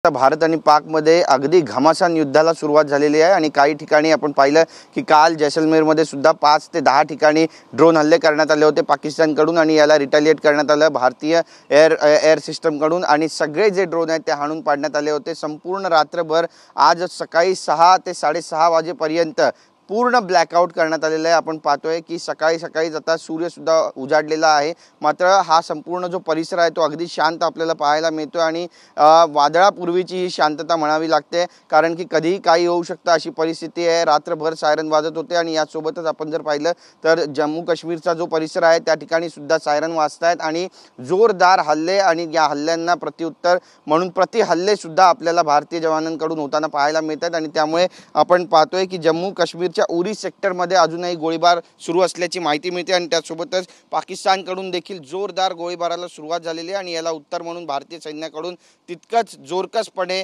भारत आणि पाकमध्ये अगदी घमासान युद्धाला सुरुवात झालेली आहे आणि काही ठिकाणी आपण पाहिलं की काल जैसलमेरमध्ये सुद्धा 5 ते 10 ठिकाणी ड्रोन हल्ले करण्यात आले होते पाकिस्तानकडून आणि याला रिटॅलिएट करण्यात आलं भारतीय एअर सिस्टमकडून आणि सगळे जे ड्रोन आहेत ते हाणून पाडण्यात आले होते। संपूर्ण रात्रभर आज सकाळी 6 ते 6:30 वाजेपर्यंत पूर्ण ब्लॅकआउट करण्यात आलेला आहे। आपण पाहतोय की सकाळी आता सूर्य सुद्धा उजाडलेला आहे, मात्र हा संपूर्ण जो परिसर आहे तो अगदी शांत आपल्याला पाहायला मिळतो आणि वादळापूर्वीची ही शांतता म्हणावी लागते, कारण की कधीही काही होऊ शकतं अशी परिस्थिती आहे। रात्रभर सायरन वाजत होते आणि यासोबतच आपण जर पाहिलं तर जम्मू काश्मीरचा जो परिसर आहे त्या ठिकाणी सुद्धा सायरन वाजतायत आणि जोरदार हल्ले आणि या हल्ल्यांना प्रत्युत्तर म्हणून प्रतिहल्ले सुद्धा आपल्याला भारतीय जवानांकडून होताना पाहायला मिळतात आणि त्यामुळे आपण पाहतोय की जम्मू काश्मीर उरी सेक्टरमध्ये अजूनही गोळीबार सुरू असल्याची माहिती मिळते आणि त्यासोबतच पाकिस्तानकडून देखील जोरदार गोळीबाराला सुरुवात झालेली आहे आणि याला उत्तर म्हणून भारतीय सैन्याकडून तितकंच जोरकसपणे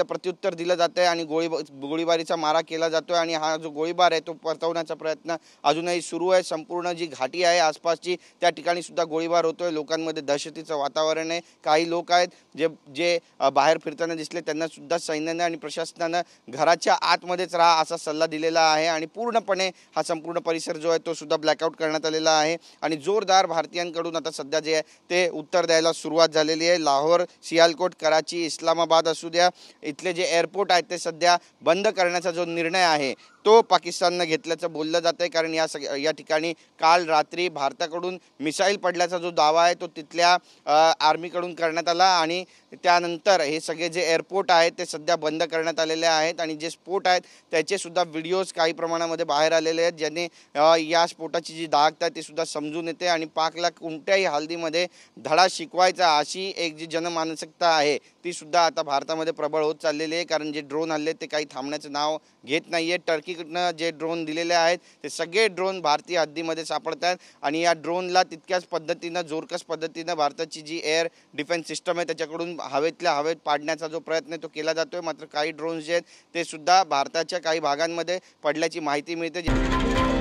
प्रत्युत्तर दिलं जातंय आणि गोळीबारीचा मारा केला जातोय आणि हा जो गोळीबार आहे तो परतवण्याचा प्रयत्न अजूनही सुरू आहे। संपूर्ण जी घाटी आहे आसपासची त्या ठिकाणी सुद्धा गोळीबार होतोय, लोकांमध्ये दहशतीचं वातावरण आहे। काही लोक आहेत जे बाहेर फिरताना दिसले, त्यांना सुद्धा सैन्याने आणि प्रशासनाने घराच्या आतमध्येच राहा असा सल्ला दिलेला आहे आणि पूर्णपणे हा संपूर्ण परिसर जो आहे तो सुद्धा ब्लॅकआउट करण्यात आलेला आहे आणि जोरदार भारतीयांकडून आता सध्या जे आहे ते उत्तर द्यायला सुरुवात झालेली आहे। लाहोर, सियालकोट, कराची, इस्लामाबाद असू द्या, इथले जे एअरपोर्ट आहेत ते सध्या बंद करण्याचा जो निर्णय आहे तो पाकिस्तानने घेतल्याचं बोललं जात आहे, कारण या ठिकाणी काल रात्री भारताकडून मिसाईल पडल्याचा जो दावा आहे तो तिथल्या आर्मीकडून करण्यात आला आणि त्यानंतर हे सगळे जे एअरपोर्ट आहेत ते सध्या बंद करण्यात आलेले आहेत आणि जे स्फोट आहेत त्याचे सुद्धा व्हिडिओज काही प्रमाणामध्ये बाहेर आलेले आहेत, ज्याने या स्फोटाची जी दाहकता आहे ती सुद्धा समजून येते आणि पाकला कोणत्याही हल्दीमध्ये धडा शिकवायचा अशी एक जी जनमानसिकता आहे ती सुद्धा आता भारतामध्ये प्रबळ होत चाललेली आहे, कारण जे ड्रोन हल्ले ते काही थांबण्याचं नाव घेत नाहीये। टर्कीकडनं जे ड्रोन दिलेले आहेत ते सगळे ड्रोन भारतीय हद्दीमध्ये सापडत आहेत आणि या ड्रोनला तितक्याच पद्धतीनं जोरकस पद्धतीनं भारताची जी एअर डिफेन्स सिस्टम आहे त्याच्याकडून हवेतल्या हवेत पाडण्याचा जो प्रयत्न आहे तो केला जातोय, मात्र काही ड्रोन्स जे आहेत ते सुद्धा भारताच्या काही भागांमध्ये पडल्याची माहिती मिळते।